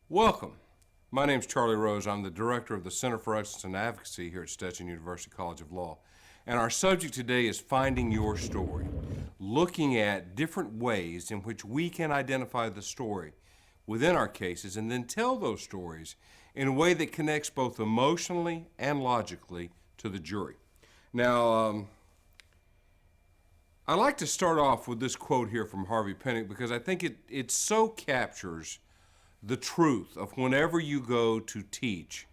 Welcome. My name is Charlie Rose. I'm the director of the Center for Excellence in Advocacy here at Stetson University College of Law. And our subject today is finding your story, looking at different ways in which we can identify the story within our cases and then tell those stories in a way that connects both emotionally and logically to the jury. Now, I like to start off with this quote here from Harvey Penick because I think it so captures the truth of whenever you go to teach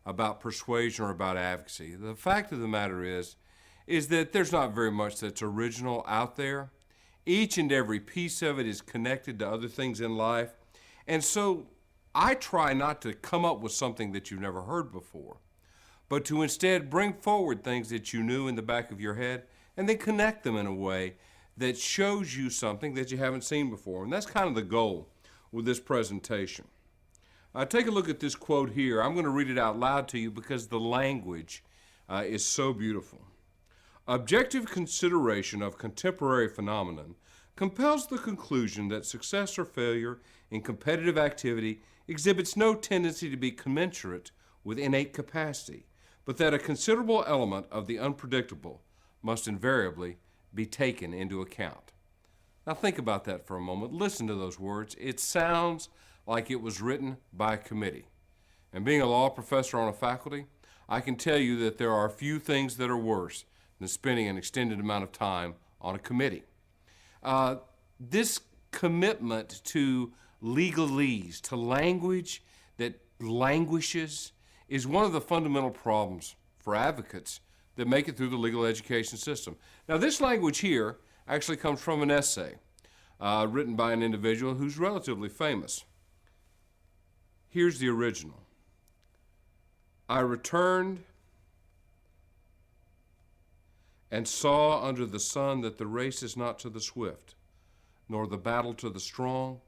about persuasion or about advocacy. The fact of the matter is that there's not very much that's original out there. Each and every piece of it is connected to other things in life. And so I try not to come up with something that you've never heard before, but to instead bring forward things that you knew in the back of your head and then connect them in a way that shows you something that you haven't seen before. And that's kind of the goal with this presentation. Take a look at this quote here. I'm going to read it out loud to you because the language is so beautiful. Objective consideration of contemporary phenomenon compels the conclusion that success or failure in competitive activity exhibits no tendency to be commensurate with innate capacity, but that a considerable element of the unpredictable must invariably be taken into account. Now think about that for a moment. Listen to those words. It sounds like it was written by a committee. And being a law professor on a faculty, I can tell you that there are few things that are worse than spending an extended amount of time on a committee. This commitment to legalese, to language that languishes, is one of the fundamental problems for advocates that make it through the legal education system. Now this language here actually comes from an essay written by an individual who's relatively famous. Here's the original. I returned and saw under the sun that the race is not to the swift, nor the battle to the strong,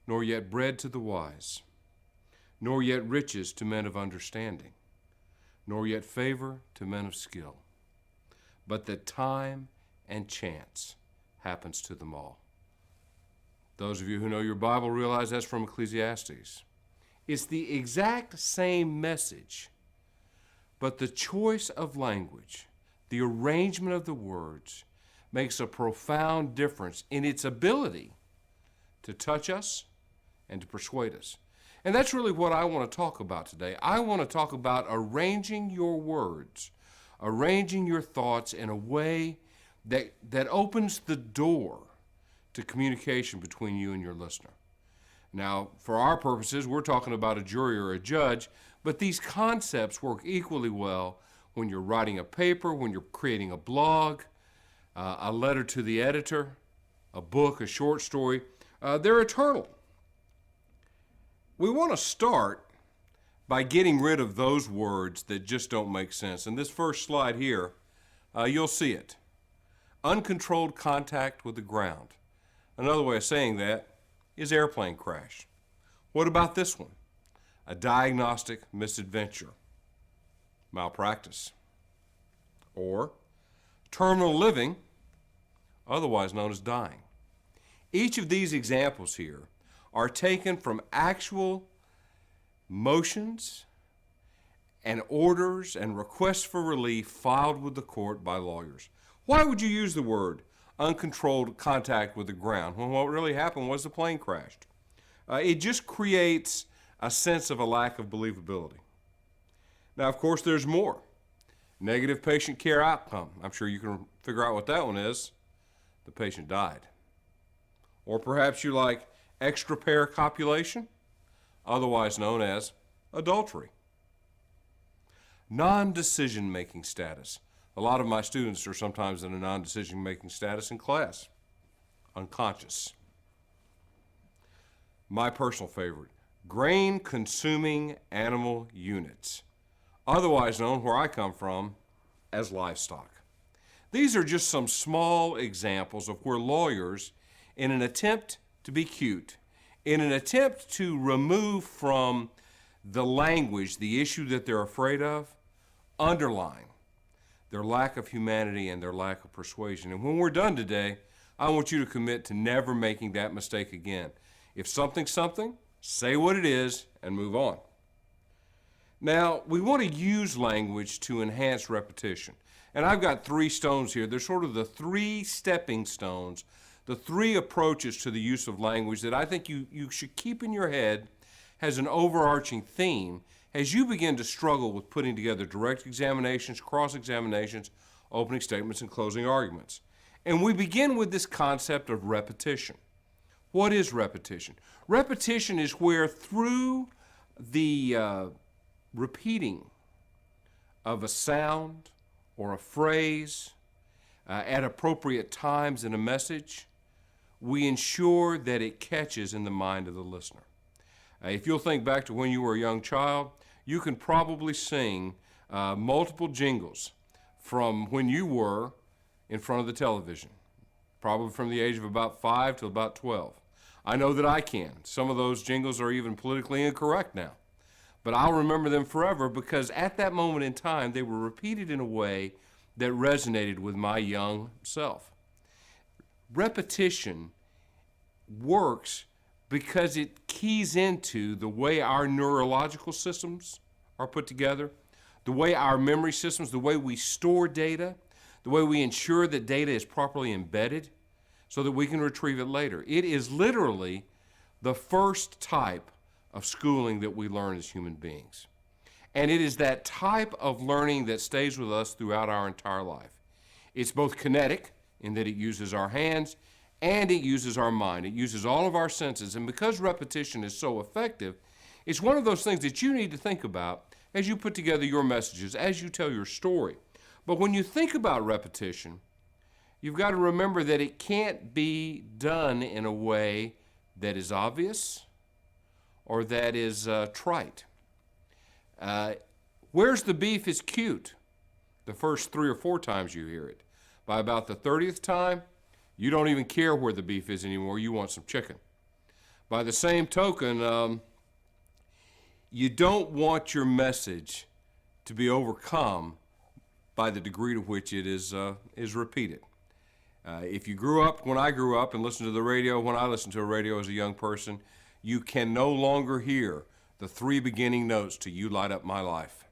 nor yet bread to the wise, nor yet riches to men of understanding, nor yet favor to men of skill, but that time and chance happens to them all. Those of you who know your Bible realize that's from Ecclesiastes. It's the exact same message, but the choice of language, the arrangement of the words, makes a profound difference in its ability to touch us and to persuade us. And that's really what I want to talk about today. I want to talk about arranging your words, arranging your thoughts in a way that opens the door to communication between you and your listener. Now, for our purposes, we're talking about a jury or a judge, but these concepts work equally well when you're writing a paper, when you're creating a blog, a letter to the editor, a book, a short story. They're eternal. We want to start by getting rid of those words that just don't make sense. In this first slide here, you'll see it. Uncontrolled contact with the ground. Another way of saying that is airplane crash. What about this one? A diagnostic misadventure, malpractice, or terminal living, otherwise known as dying. Each of these examples here are taken from actual motions and orders and requests for relief filed with the court by lawyers. Why would you use the word uncontrolled contact with the ground when what really happened was the plane crashed? It just creates a sense of a lack of believability. Now, of course, there's more. Negative patient care outcome. I'm sure you can figure out what that one is. The patient died. Or perhaps you like extra pair copulation, otherwise known as adultery. Non-decision making status. A lot of my students are sometimes in a non-decision making status in class. Unconscious. My personal favorite, grain consuming animal units, otherwise known where I come from as livestock. These are just some small examples of where lawyers, in an attempt to be cute, in an attempt to remove from the language the issue that they're afraid of, underline their lack of humanity and their lack of persuasion. And when we're done today, I want you to commit to never making that mistake again. If something's something, say what it is, and move on. Now, we want to use language to enhance repetition. And I've got 3 stones here. They're sort of the 3 stepping stones, the 3 approaches to the use of language that I think you should keep in your head as an overarching theme as you begin to struggle with putting together direct examinations, cross-examinations, opening statements, and closing arguments. And we begin with this concept of repetition. What is repetition? Repetition is where through the repeating of a sound or a phrase at appropriate times in a message, we ensure that it catches in the mind of the listener. If you'll think back to when you were a young child, you can probably sing multiple jingles from when you were in front of the television, probably from the age of about 5 to about 12. I know that I can. Some of those jingles are even politically incorrect now, but I'll remember them forever because at that moment in time, they were repeated in a way that resonated with my young self. Repetition works because it keys into the way our neurological systems are put together, the way our memory systems, the way we store data, the way we ensure that data is properly embedded so that we can retrieve it later. It is literally the first type of schooling that we learn as human beings. And it is that type of learning that stays with us throughout our entire life. It's both kinetic in that it uses our hands and it uses our mind. It uses all of our senses. And because repetition is so effective, it's one of those things that you need to think about as you put together your messages, as you tell your story. But when you think about repetition, you've got to remember that it can't be done in a way that is obvious or that is trite. Where's the beef is cute the first 3 or 4 times you hear it. By about the 30th time, you don't even care where the beef is anymore. You want some chicken. By the same token, you don't want your message to be overcome by the degree to which it is repeated. If you grew up when I grew up and listened to the radio, when I listened to a radio as a young person, you can no longer hear the 3 beginning notes to "You Light Up My Life."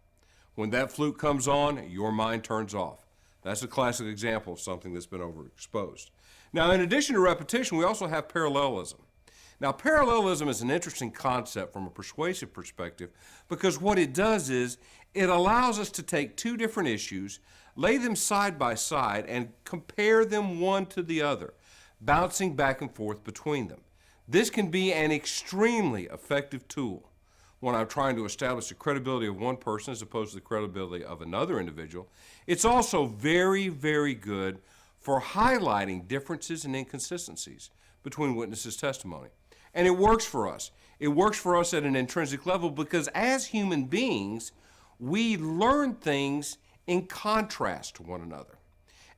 When that flute comes on, your mind turns off. That's a classic example of something that's been overexposed. Now, in addition to repetition, we also have parallelism. Now, parallelism is an interesting concept from a persuasive perspective because what it does is it allows us to take 2 different issues, lay them side by side, and compare them one to the other, bouncing back and forth between them. This can be an extremely effective tool when I'm trying to establish the credibility of one person as opposed to the credibility of another individual. It's also very, very good for highlighting differences and inconsistencies between witnesses' testimony. And it works for us. It works for us at an intrinsic level because as human beings, we learn things in contrast to one another.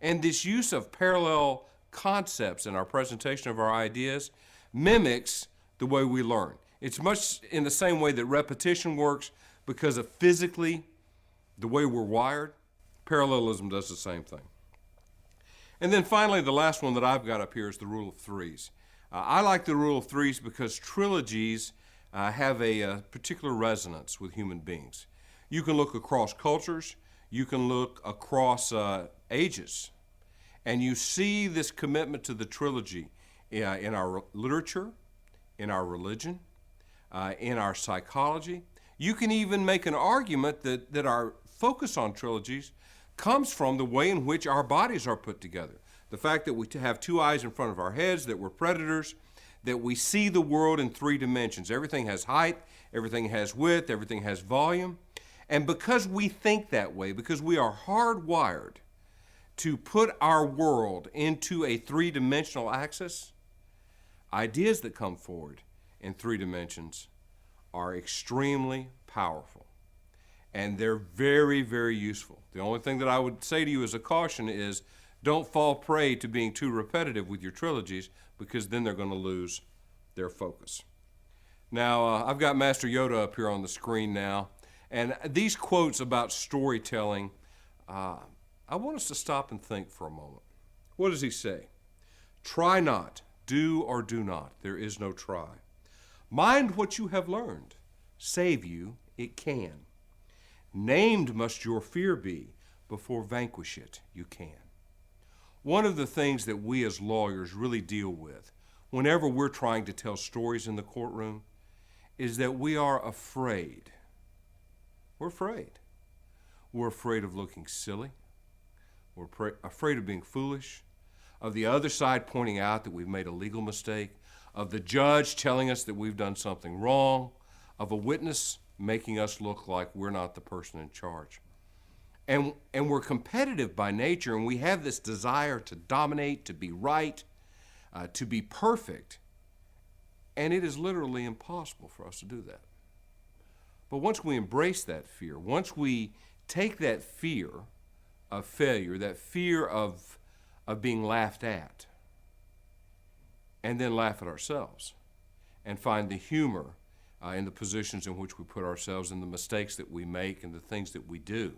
And this use of parallel concepts in our presentation of our ideas mimics the way we learn. It's much in the same way that repetition works because of physically the way we're wired. Parallelism does the same thing. And then finally, the last one that I've got up here is the rule of 3s. I like the rule of 3s because trilogies have a particular resonance with human beings. You can look across cultures, you can look across ages, and you see this commitment to the trilogy in our literature, in our religion, in our psychology. You can even make an argument that our focus on trilogies comes from the way in which our bodies are put together. The fact that we have 2 eyes in front of our heads, that we're predators, that we see the world in 3 dimensions. Everything has height, everything has width, everything has volume. And because we think that way, because we are hardwired to put our world into a 3-dimensional axis, ideas that come forward in 3 dimensions are extremely powerful. And they're very, very useful. The only thing that I would say to you as a caution is don't fall prey to being too repetitive with your trilogies because then they're going to lose their focus. Now, I've got Master Yoda up here on the screen now. And these quotes about storytelling, I want us to stop and think for a moment. What does he say? Try not, do or do not. There is no try. Mind what you have learned. Save you it can. Named must your fear be, before vanquish it you can. One of the things that we as lawyers really deal with whenever we're trying to tell stories in the courtroom is that we are afraid. We're afraid. We're afraid of looking silly. We're afraid of being foolish, of the other side pointing out that we've made a legal mistake, of the judge telling us that we've done something wrong, of a witness making us look like we're not the person in charge. And we're competitive by nature, and we have this desire to dominate, to be right, to be perfect, and it is literally impossible for us to do that. But once we embrace that fear, once we take that fear of failure, that fear of being laughed at, and then laugh at ourselves and find the humor in the positions in which we put ourselves, in the mistakes that we make and the things that we do.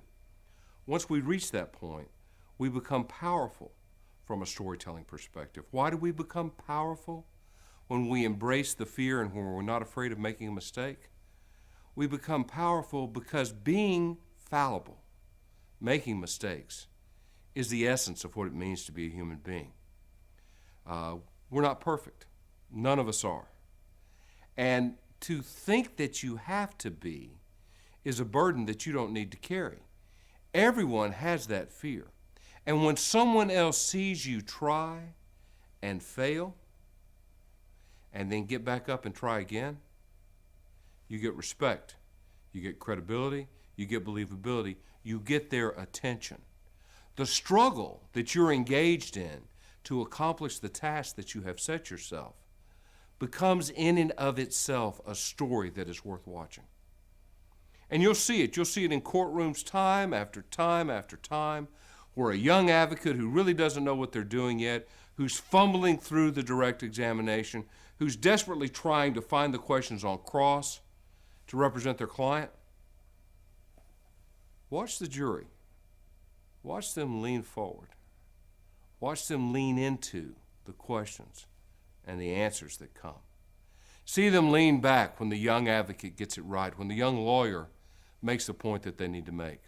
Once we reach that point, we become powerful from a storytelling perspective. Why do we become powerful? When we embrace the fear and when we're not afraid of making a mistake. We become powerful because being fallible, making mistakes, is the essence of what it means to be a human being. We're not perfect. None of us are. And to think that you have to be is a burden that you don't need to carry. Everyone has that fear. And when someone else sees you try and fail and then get back up and try again, you get respect, you get credibility, you get believability, you get their attention. The struggle that you're engaged in to accomplish the task that you have set yourself becomes in and of itself a story that is worth watching. And you'll see it in courtrooms time after time after time, where a young advocate who really doesn't know what they're doing yet, who's fumbling through the direct examination, who's desperately trying to find the questions on cross to represent their client. Watch the jury. Watch them lean forward. Watch them lean into the questions and the answers that come. See them lean back when the young advocate gets it right, when the young lawyer makes the point that they need to make.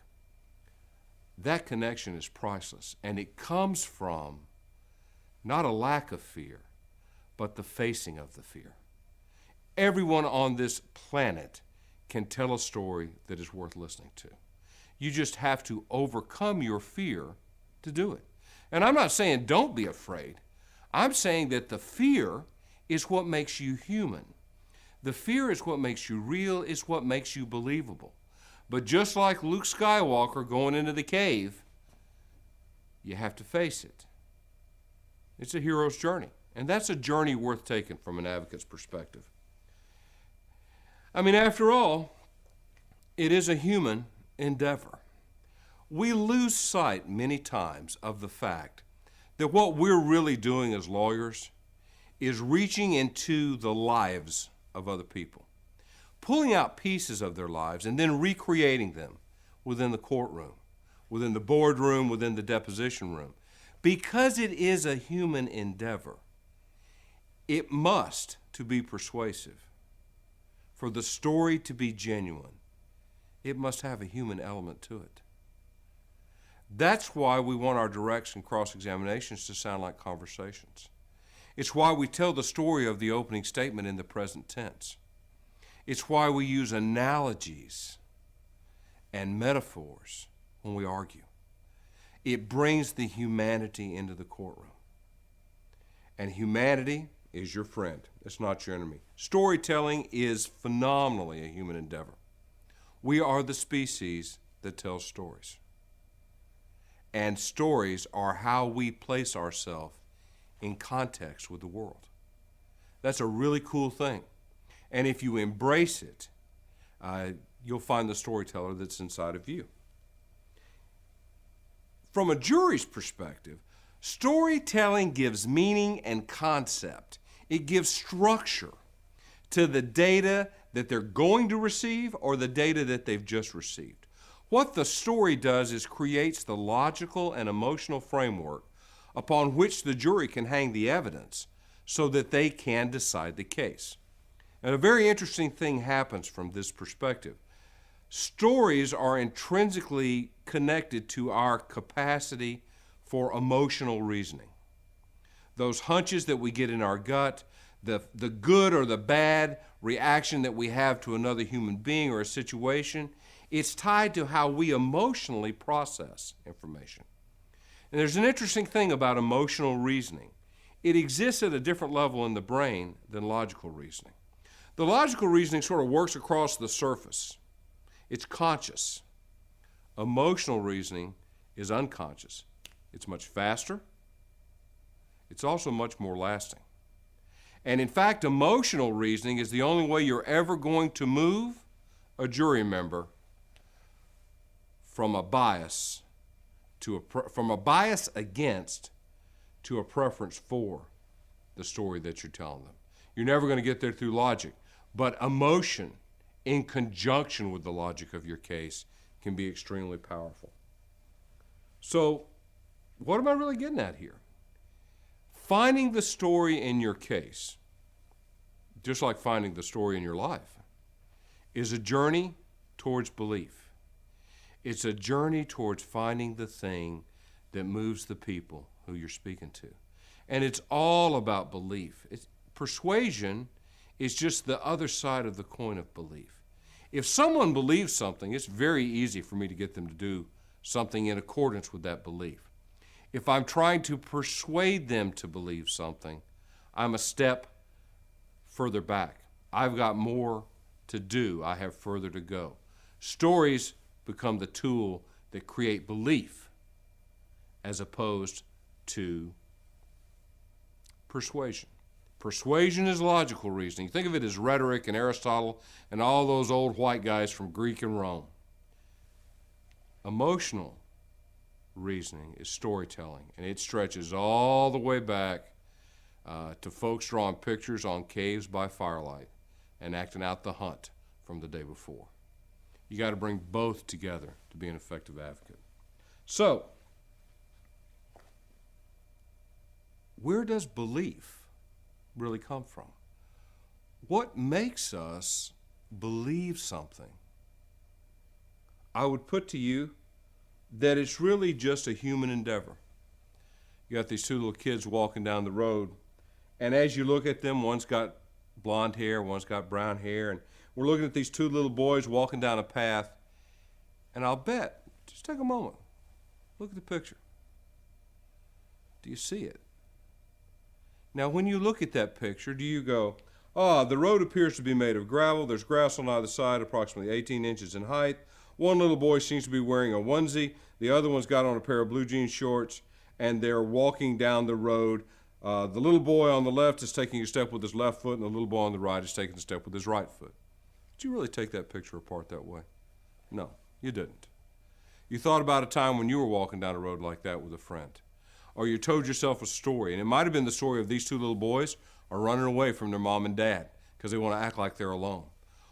That connection is priceless, and it comes from not a lack of fear, but the facing of the fear. Everyone on this planet can tell a story that is worth listening to. You just have to overcome your fear to do it. And I'm not saying don't be afraid. I'm saying that the fear is what makes you human. The fear is what makes you real, is what makes you believable. But just like Luke Skywalker going into the cave, you have to face it. It's a hero's journey. And that's a journey worth taking from an advocate's perspective. I mean, after all, it is a human endeavor. We lose sight many times of the fact that what we're really doing as lawyers is reaching into the lives of other people, pulling out pieces of their lives and then recreating them within the courtroom, within the boardroom, within the deposition room. Because it is a human endeavor, it must, to be persuasive, for the story to be genuine, it must have a human element to it. That's why we want our directs and cross-examinations to sound like conversations. It's why we tell the story of the opening statement in the present tense. It's why we use analogies and metaphors when we argue. It brings the humanity into the courtroom. And humanity is your friend. It's not your enemy. Storytelling is phenomenally a human endeavor. We are the species that tells stories. And stories are how we place ourselves in context with the world. That's a really cool thing. And if you embrace it, you'll find the storyteller that's inside of you. From a jury's perspective, storytelling gives meaning and concept. It gives structure to the data that they're going to receive or the data that they've just received. What the story does is creates the logical and emotional framework upon which the jury can hang the evidence so that they can decide the case. And a very interesting thing happens from this perspective. Stories are intrinsically connected to our capacity for emotional reasoning. Those hunches that we get in our gut, the good or the bad reaction that we have to another human being or a situation, it's tied to how we emotionally process information. And there's an interesting thing about emotional reasoning. It exists at a different level in the brain than logical reasoning. The logical reasoning sort of works across the surface. It's conscious. Emotional reasoning is unconscious. It's much faster. It's also much more lasting. And in fact, emotional reasoning is the only way you're ever going to move a jury member from a bias from a bias against to a preference for the story that you're telling them. You're never going to get there through logic, but emotion in conjunction with the logic of your case can be extremely powerful. So, what am I really getting at here? Finding the story in your case, just like finding the story in your life, is a journey towards belief. It's a journey towards finding the thing that moves the people who you're speaking to. And it's all about belief. Persuasion is just the other side of the coin of belief. If someone believes something, it's very easy for me to get them to do something in accordance with that belief. If I'm trying to persuade them to believe something, I'm a step further back. I've got more to do. I have further to go. Stories become the tool that create belief as opposed to persuasion. Persuasion is logical reasoning. Think of it as rhetoric and Aristotle and all those old white guys from Greek and Rome. Emotional reasoning is storytelling, and it stretches all the way back to folks drawing pictures on caves by firelight and acting out the hunt from the day before. You got to bring both together to be an effective advocate. So, where does belief really come from? What makes us believe something? I would put to you that it's really just a human endeavor. You got these two little kids walking down the road, and as you look at them, one's got blonde hair, one's got brown hair, and we're looking at these two little boys walking down a path, and I'll bet, just take a moment, look at the picture. Do you see it? Now, when you look at that picture, do you go, the road appears to be made of gravel, there's grass on either side, approximately 18 inches in height. One little boy seems to be wearing a onesie, the other one's got on a pair of blue jean shorts, and they're walking down the road. The little boy on the left is taking a step with his left foot, and the little boy on the right is taking a step with his right foot. Did you really take that picture apart that way? No, you didn't. You thought about a time when you were walking down a road like that with a friend. Or you told yourself a story, and it might have been the story of these two little boys are running away from their mom and dad because they want to act like they're alone.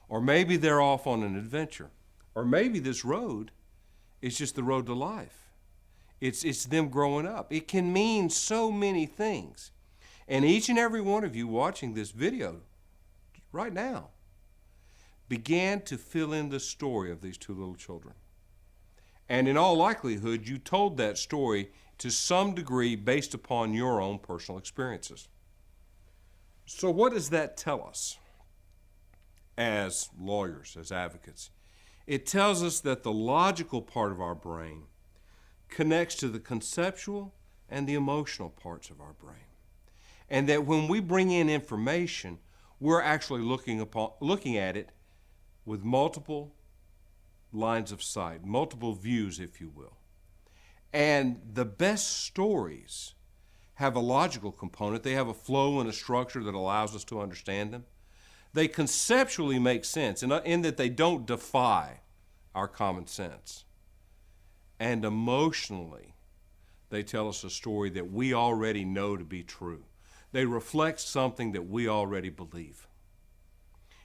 Or maybe they're off on an adventure. Or maybe this road is just the road to life. It's them growing up. It can mean so many things. And each and every one of you watching this video right now began to fill in the story of these two little children. And in all likelihood, you told that story to some degree based upon your own personal experiences. So what does that tell us as lawyers, as advocates? It tells us that the logical part of our brain connects to the conceptual and the emotional parts of our brain. And that when we bring in information, we're actually looking at it with multiple lines of sight, multiple views, if you will. And the best stories have a logical component. They have a flow and a structure that allows us to understand them. They conceptually make sense in that they don't defy our common sense. And emotionally, they tell us a story that we already know to be true. They reflect something that we already believe.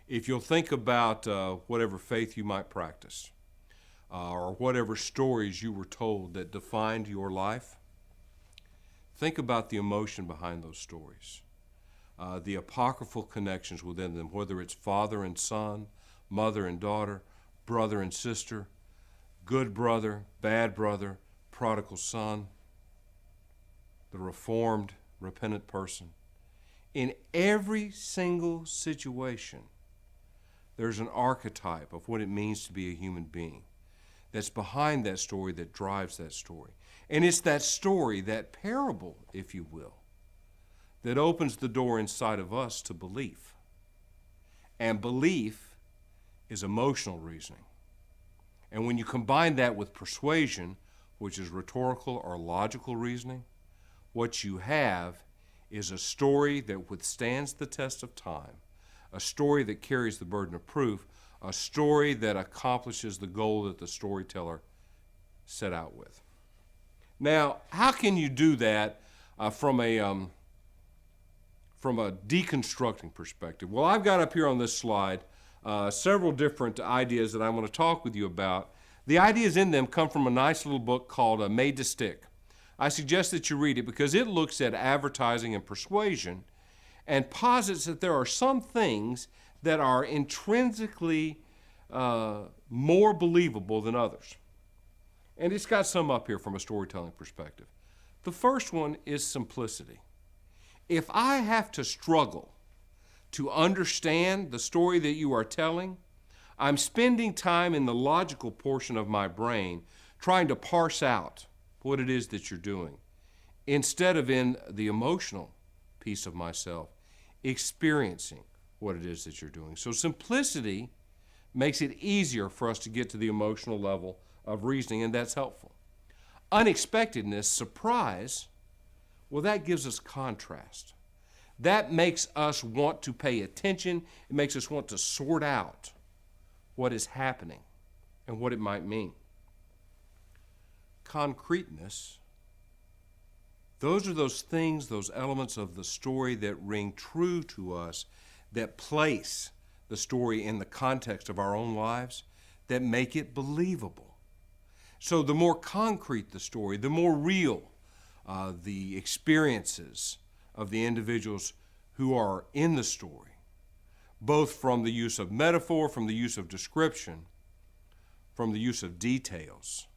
If you'll think about whatever faith you might practice, or whatever stories you were told that defined your life, think about the emotion behind those stories. the apocryphal connections within them, whether it's father and son, mother and daughter, brother and sister, good brother, bad brother, prodigal son, the reformed, repentant person. In every single situation, there's an archetype of what it means to be a human being that's behind that story, that drives that story. And it's that story, that parable, if you will, that opens the door inside of us to belief. And belief is emotional reasoning. And when you combine that with persuasion, which is rhetorical or logical reasoning, what you have is a story that withstands the test of time, a story that carries the burden of proof, a story that accomplishes the goal that the storyteller set out with. Now, how can you do that from a deconstructing perspective? Well, I've got up here on this slide several different ideas that I want to talk with you about. The ideas in them come from a nice little book called Made to Stick. I suggest that you read it because it looks at advertising and persuasion and posits that there are some things that are intrinsically more believable than others. And it's got some up here from a storytelling perspective. The first one is simplicity. If I have to struggle to understand the story that you are telling, I'm spending time in the logical portion of my brain trying to parse out what it is that you're doing, instead of in the emotional piece of myself, experiencing what it is that you're doing. So simplicity makes it easier for us to get to the emotional level of reasoning, and that's helpful. Unexpectedness, surprise, well, that gives us contrast. That makes us want to pay attention. It makes us want to sort out what is happening and what it might mean. Concreteness, those are those things, those elements of the story that ring true to us, that place the story in the context of our own lives, that make it believable. So the more concrete the story, the more real the experiences of the individuals who are in the story, both from the use of metaphor, from the use of description, from the use of details.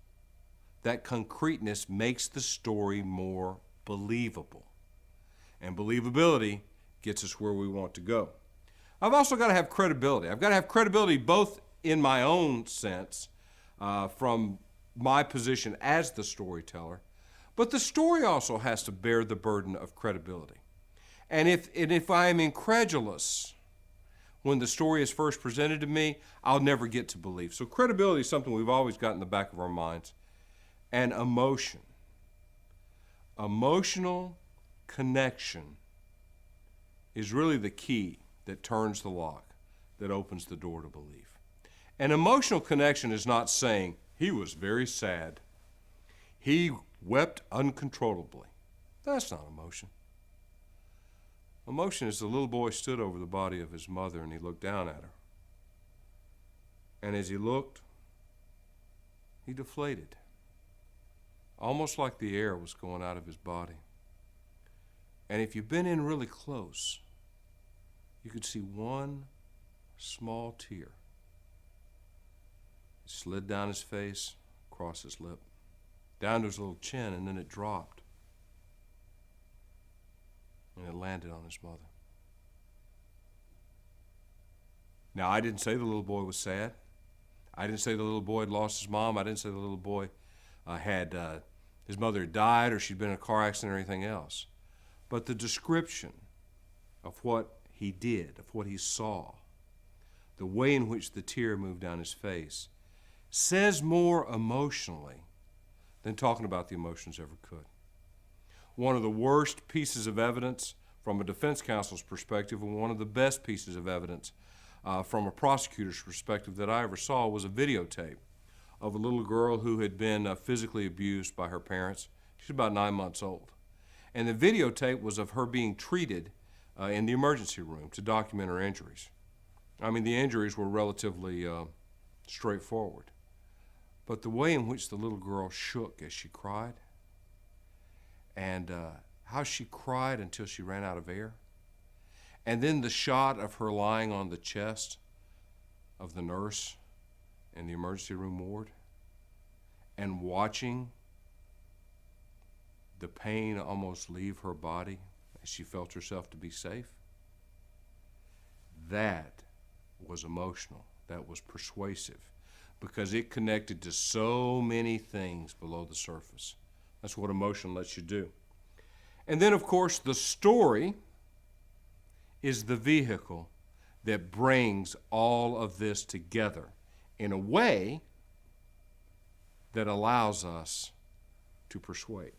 That concreteness makes the story more believable. And believability gets us where we want to go. I've also got to have credibility. I've got to have credibility both in my own sense, from my position as the storyteller, but the story also has to bear the burden of credibility. And if I am incredulous when the story is first presented to me, I'll never get to belief. So credibility is something we've always got in the back of our minds. And emotion. Emotional connection is really the key that turns the lock, that opens the door to belief. An emotional connection is not saying, he was very sad. He wept uncontrollably. That's not emotion. Emotion is the little boy stood over the body of his mother and he looked down at her. And as he looked, he deflated. Almost like the air was going out of his body. And if you've been in really close, you could see one small tear. It slid down his face, across his lip, down to his little chin, and then it dropped. And it landed on his mother. Now, I didn't say the little boy was sad. I didn't say the little boy had lost his mom. I didn't say the little boy his mother had died or she'd been in a car accident or anything else. But the description of what he did, of what he saw, the way in which the tear moved down his face, says more emotionally than talking about the emotions ever could. One of the worst pieces of evidence from a defense counsel's perspective, and one of the best pieces of evidence from a prosecutor's perspective that I ever saw, was a videotape of a little girl who had been physically abused by her parents. She's about 9 months old. And the videotape was of her being treated in the emergency room to document her injuries. I mean, the injuries were relatively straightforward. But the way in which the little girl shook as she cried, and how she cried until she ran out of air, And then the shot of her lying on the chest of the nurse in the emergency room ward and watching the pain almost leave her body as she felt herself to be safe. That was emotional. That was persuasive because it connected to so many things below the surface. That's what emotion lets you do. And then, of course, the story is the vehicle that brings all of this together in a way that allows us to persuade.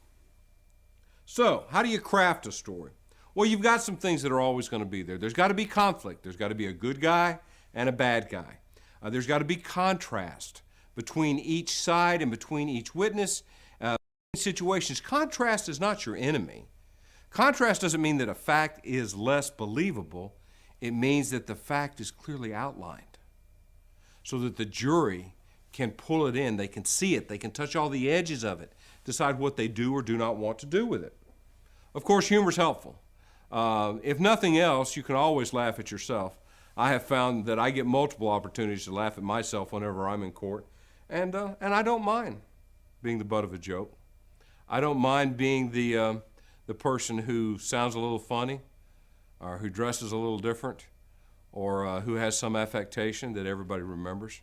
So, how do you craft a story? Well, you've got some things that are always going to be there. There's got to be conflict. There's got to be a good guy and a bad guy. There's got to be contrast between each side and between each witness. Situations, contrast is not your enemy. Contrast doesn't mean that a fact is less believable. It means that the fact is clearly outlined so that the jury can pull it in, they can see it, they can touch all the edges of it, decide what they do or do not want to do with it. Of course, humor is helpful. If nothing else, you can always laugh at yourself. I have found that I get multiple opportunities to laugh at myself whenever I'm in court, and I don't mind being the butt of a joke. I don't mind being the person who sounds a little funny, or who dresses a little different, or who has some affectation that everybody remembers,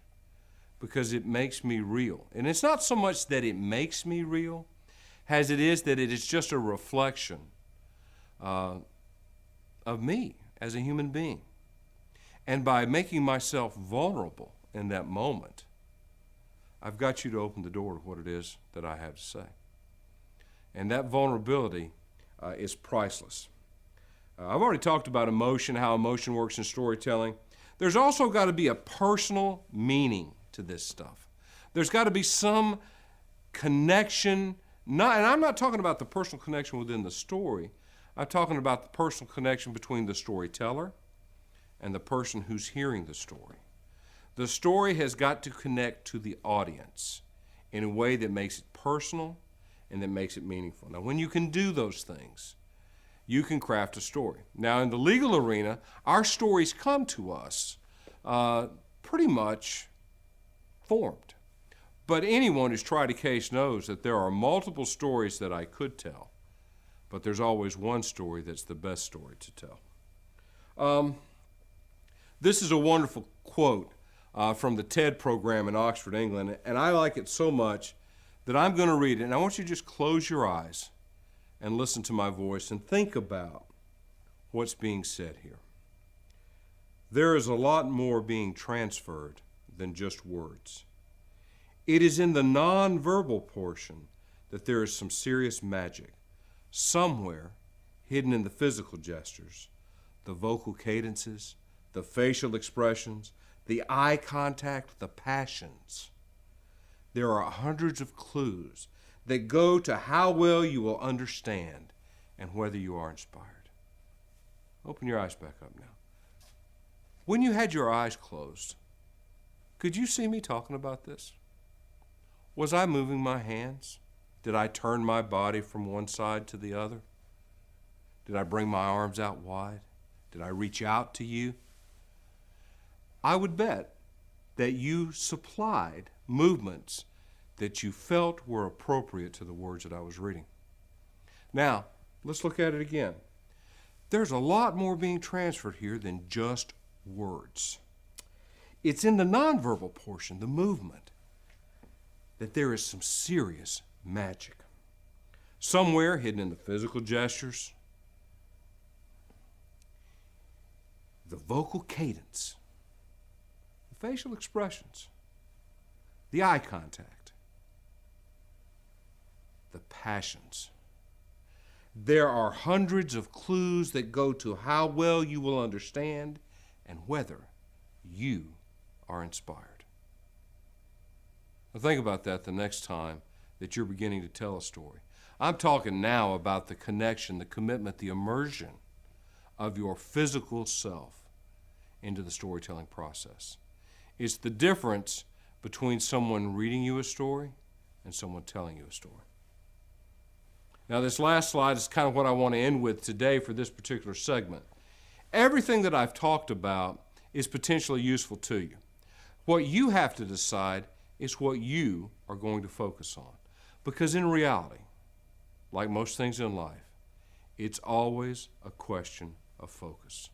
because it makes me real. And it's not so much that it makes me real, as it is that it is just a reflection of me as a human being. And by making myself vulnerable in that moment, I've got you to open the door to what it is that I have to say. And that vulnerability is priceless. I've already talked about emotion, how emotion works in storytelling. There's also got to be a personal meaning to this stuff. There's got to be some connection, and I'm not talking about the personal connection within the story. I'm talking about the personal connection between the storyteller and the person who's hearing the story. The story has got to connect to the audience in a way that makes it personal and that makes it meaningful. Now, when you can do those things, you can craft a story. Now, in the legal arena, our stories come to us pretty much formed. But anyone who's tried a case knows that there are multiple stories that I could tell, but there's always one story that's the best story to tell. This is a wonderful quote from the TED program in Oxford, England, and I like it so much that I'm going to read it. And I want you to just close your eyes and listen to my voice and think about what's being said here. There is a lot more being transferred than just words. It is in the nonverbal portion that there is some serious magic, somewhere hidden in the physical gestures, the vocal cadences, the facial expressions, the eye contact, the passions. There are hundreds of clues that go to how well you will understand and whether you are inspired. Open your eyes back up now. When you had your eyes closed, could you see me talking about this? Was I moving my hands? Did I turn my body from one side to the other? Did I bring my arms out wide? Did I reach out to you? I would bet that you supplied movements that you felt were appropriate to the words that I was reading. Now, let's look at it again. There's a lot more being transferred here than just words. It's in the nonverbal portion, the movement, that there is some serious magic. Somewhere hidden in the physical gestures, the vocal cadence, the facial expressions, the eye contact, the passions. There are hundreds of clues that go to how well you will understand and whether you are inspired. Now think about that the next time that you're beginning to tell a story. I'm talking now about the connection, the commitment, the immersion of your physical self into the storytelling process. It's the difference between someone reading you a story and someone telling you a story. Now, this last slide is kind of what I want to end with today for this particular segment. Everything that I've talked about is potentially useful to you. What you have to decide is what you are going to focus on. Because in reality, like most things in life, it's always a question of focus.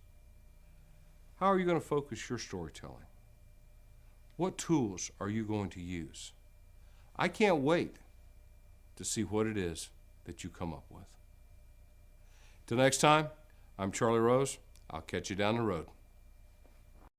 How are you going to focus your storytelling? What tools are you going to use? I can't wait to see what it is that you come up with. Till next time, I'm Charlie Rose. I'll catch you down the road.